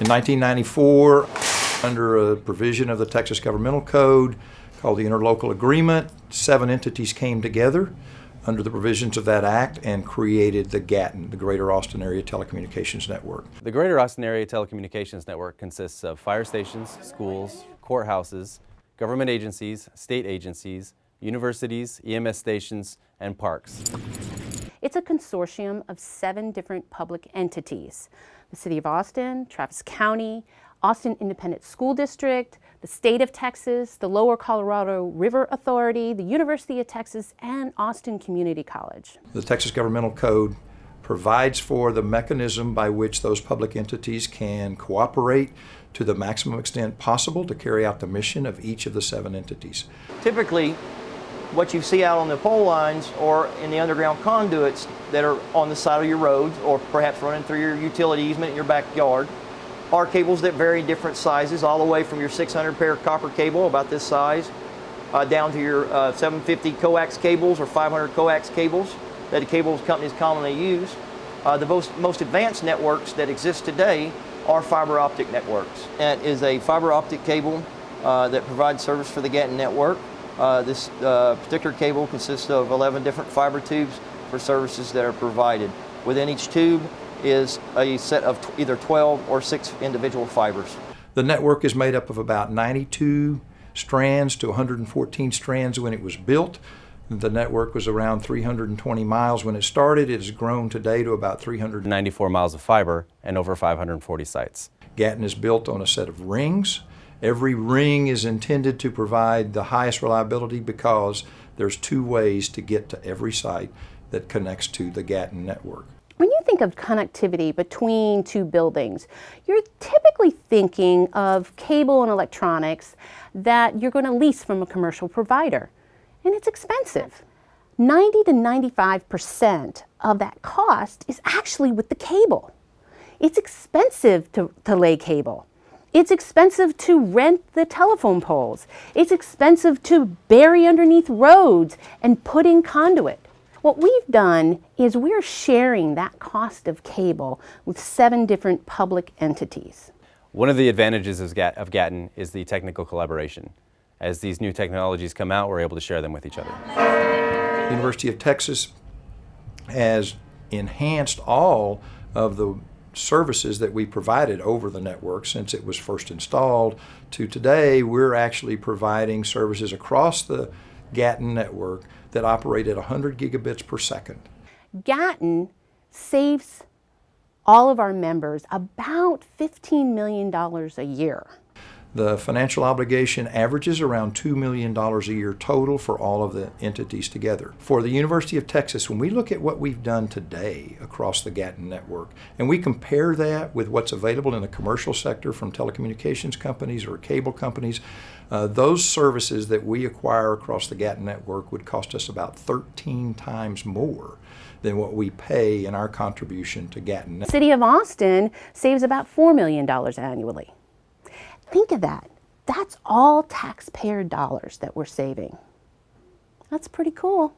In 1994, under a provision of the Texas Governmental Code called the Interlocal Agreement, 7 entities came together under the provisions of that act and created the GAATN, the Greater Austin Area Telecommunications Network. The Greater Austin Area Telecommunications Network consists of fire stations, schools, courthouses, government agencies, state agencies, universities, EMS stations, and parks. It's a consortium of 7 different public entities: the City of Austin, Travis County, Austin Independent School District, the State of Texas, the Lower Colorado River Authority, the University of Texas, and Austin Community College. The Texas Governmental Code provides for the mechanism by which those public entities can cooperate to the maximum extent possible to carry out the mission of each of the 7 entities. Typically, what you see out on the pole lines or in the underground conduits that are on the side of your roads or perhaps running through your utility easement in your backyard are cables that vary in different sizes, all the way from your 600 pair copper cable, about this size, down to your 750 coax cables or 500 coax cables that the cable companies commonly use. The most advanced networks that exist today are fiber optic networks. That is a fiber optic cable that provides service for the GAATN network. This particular cable consists of 11 different fiber tubes for services that are provided. Within each tube is a set of either 12 or 6 individual fibers. The network is made up of about 92 strands to 114 strands when it was built. The network was around 320 miles when it started. It has grown today to about 394 miles of fiber and over 540 sites. GAATN is built on a set of rings. Every ring is intended to provide the highest reliability because there's 2 ways to get to every site that connects to the GAATN network. When you think of connectivity between 2 buildings, you're typically thinking of cable and electronics that you're going to lease from a commercial provider, and it's expensive. 90 to 95% of that cost is actually with the cable. It's expensive to lay cable. It's expensive to rent the telephone poles. It's expensive to bury underneath roads and put in conduit. What we've done is we're sharing that cost of cable with 7 different public entities. One of the advantages of GAATN is the technical collaboration. As these new technologies come out, we're able to share them with each other. The University of Texas has enhanced all of the services that we provided over the network since it was first installed to today. We're actually providing services across the GAATN network that operate at 100 gigabits per second. GAATN saves all of our members about $15 million a year. The financial obligation averages around $2 million a year total for all of the entities together. For the University of Texas, when we look at what we've done today across the GAATN network, and we compare that with what's available in the commercial sector from telecommunications companies or cable companies, those services that we acquire across the GAATN network would cost us about 13 times more than what we pay in our contribution to GAATN. The City of Austin saves about $4 million annually. Think of that. That's all taxpayer dollars that we're saving. That's pretty cool.